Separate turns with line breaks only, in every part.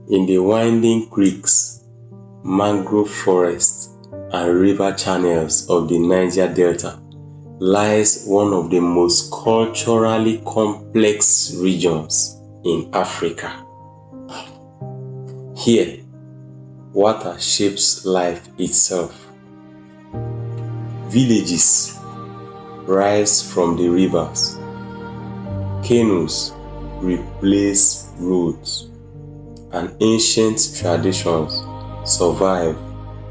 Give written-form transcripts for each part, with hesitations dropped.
In the winding creeks, mangrove forests, and river channels of the Niger Delta lies one of the most culturally complex regions in Africa. Here, water shapes life itself. Villages rise from the rivers. Canoes replace roads, and ancient traditions survive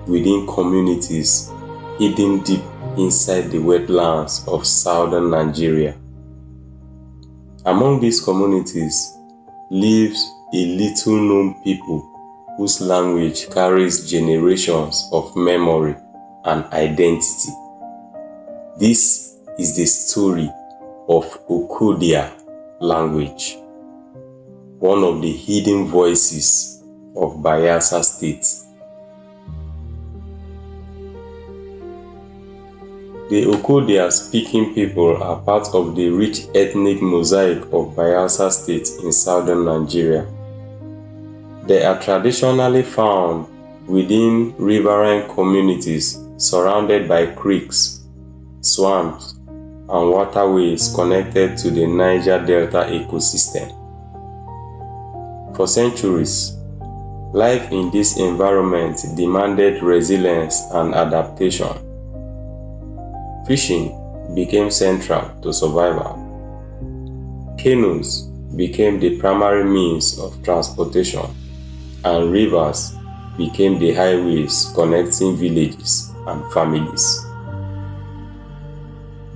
within communities hidden deep inside the wetlands of southern Nigeria. Among these communities lives a little-known people whose language carries generations of memory and identity. This is the story of Okodia language, one of the hidden voices of Bayelsa State. The Okodia-speaking people are part of the rich ethnic mosaic of Bayelsa State in southern Nigeria. They are traditionally found within riverine communities surrounded by creeks, swamps, and waterways connected to the Niger Delta ecosystem. For centuries, life in this environment demanded resilience and adaptation. Fishing became central to survival. Canoes became the primary means of transportation, and rivers became the highways connecting villages and families.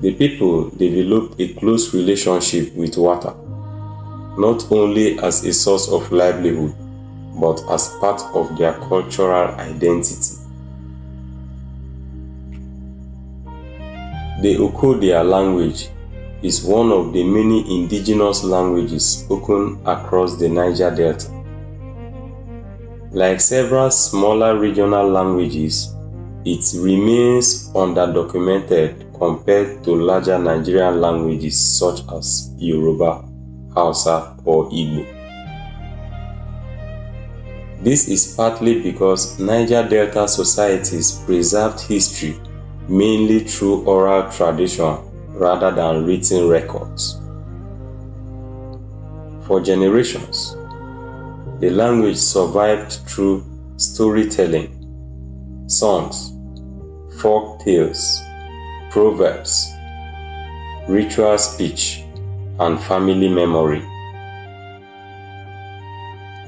The people developed a close relationship with water, not only as a source of livelihood, but as part of their cultural identity. The Okodia language is one of the many indigenous languages spoken across the Niger Delta. Like several smaller regional languages, it remains underdocumented compared to larger Nigerian languages such as Yoruba, Hausa, or Igbo. This is partly because Niger Delta societies preserved history mainly through oral tradition rather than written records. For generations, the language survived through storytelling, songs, folk tales, proverbs, ritual speech, and family memory.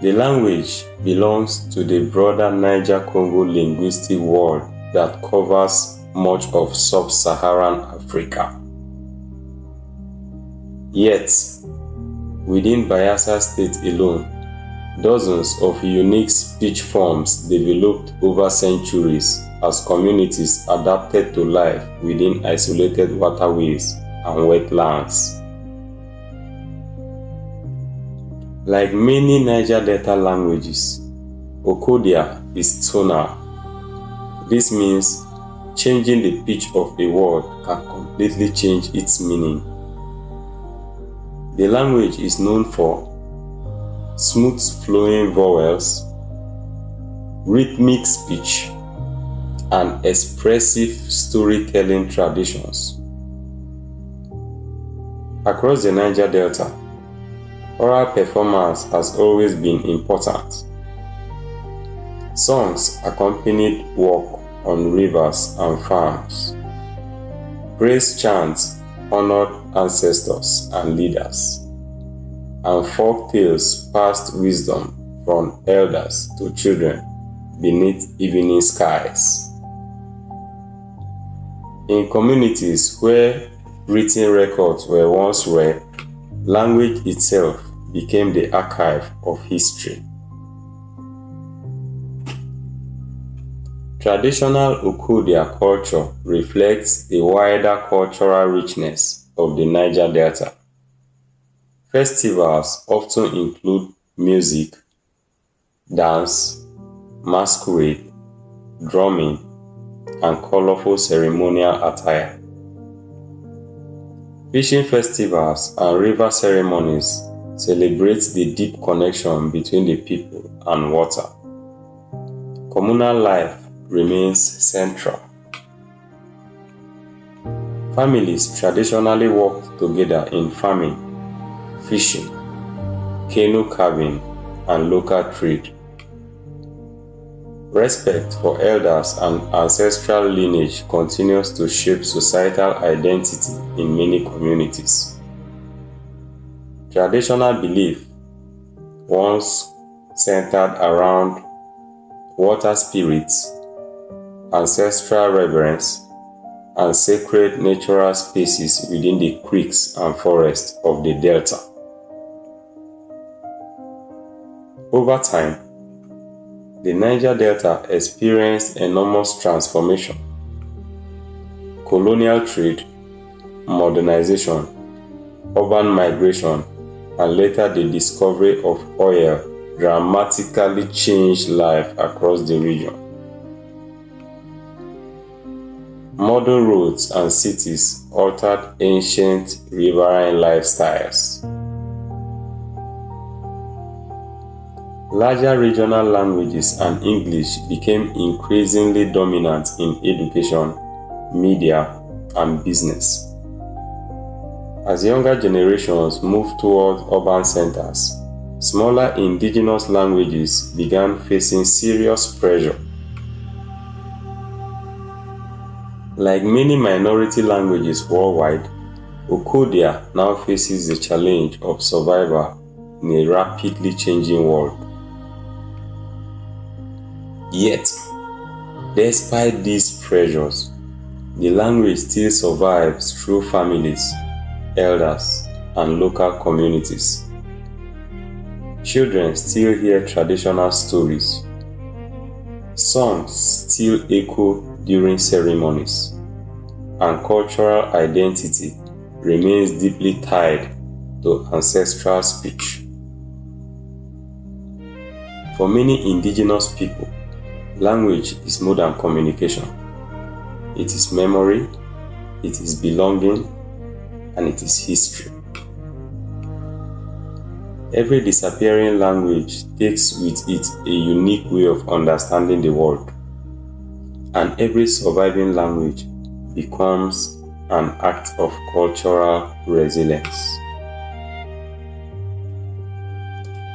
The language belongs to the broader Niger-Congo linguistic world that covers much of sub-Saharan Africa. Yet, within Bayelsa State alone, dozens of unique speech forms developed over centuries as communities adapted to life within isolated waterways and wetlands. Like many Niger Delta languages, Okodia is tonal. This means changing the pitch of a word can completely change its meaning. The language is known for smooth flowing vowels, rhythmic speech, and expressive storytelling traditions. Across the Niger Delta, oral performance has always been important. Songs accompanied work on rivers and farms. Praise chants honored ancestors and leaders, and folk tales passed wisdom from elders to children beneath evening skies. In communities where written records were once rare, language itself became the archive of history. Traditional Okodia culture reflects the wider cultural richness of the Niger Delta. Festivals often include music, dance, masquerade, drumming, and colorful ceremonial attire. Fishing festivals and river ceremonies celebrate the deep connection between the people and water. Communal life remains central. Families traditionally worked together in farming, fishing, canoe carving, and local trade. Respect for elders and ancestral lineage continues to shape societal identity in many communities. Traditional belief, once centered around water spirits, ancestral reverence, and sacred natural spaces within the creeks and forests of the Delta. Over time, the Niger Delta experienced enormous transformation. Colonial trade, modernization, urban migration, and later the discovery of oil dramatically changed life across the region. Modern roads and cities altered ancient riverine lifestyles. Larger regional languages and English became increasingly dominant in education, media, and business. As younger generations moved towards urban centers, smaller indigenous languages began facing serious pressure. Like many minority languages worldwide, Okodia now faces the challenge of survival in a rapidly changing world. Yet, despite these pressures, the language still survives through families, elders, and local communities. Children still hear traditional stories. Songs still echo during ceremonies, and cultural identity remains deeply tied to ancestral speech. For many indigenous people, language is more than communication. It is memory, it is belonging, and it is history. Every disappearing language takes with it a unique way of understanding the world, and every surviving language becomes an act of cultural resilience.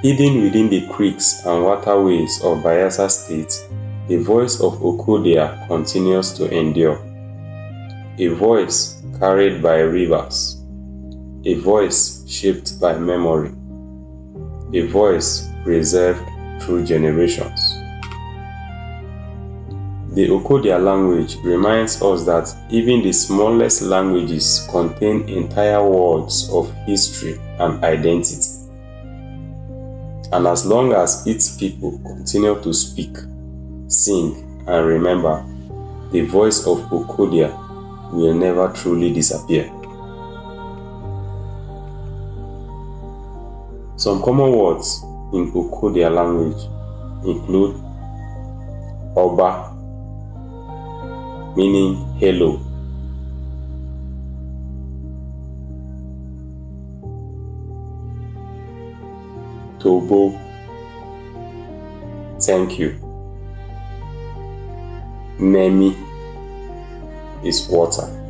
Hidden within the creeks and waterways of Bayelsa State, the voice of Okodia continues to endure. A voice carried by rivers, a voice shaped by memory, a voice preserved through generations. The Okodia language reminds us that even the smallest languages contain entire worlds of history and identity. And as long as its people continue to speak, sing, and remember, the voice of Okodia will never truly disappear. Some common words in Okodia language include Oba, meaning hello, Tobo, thank you, Nemi is water.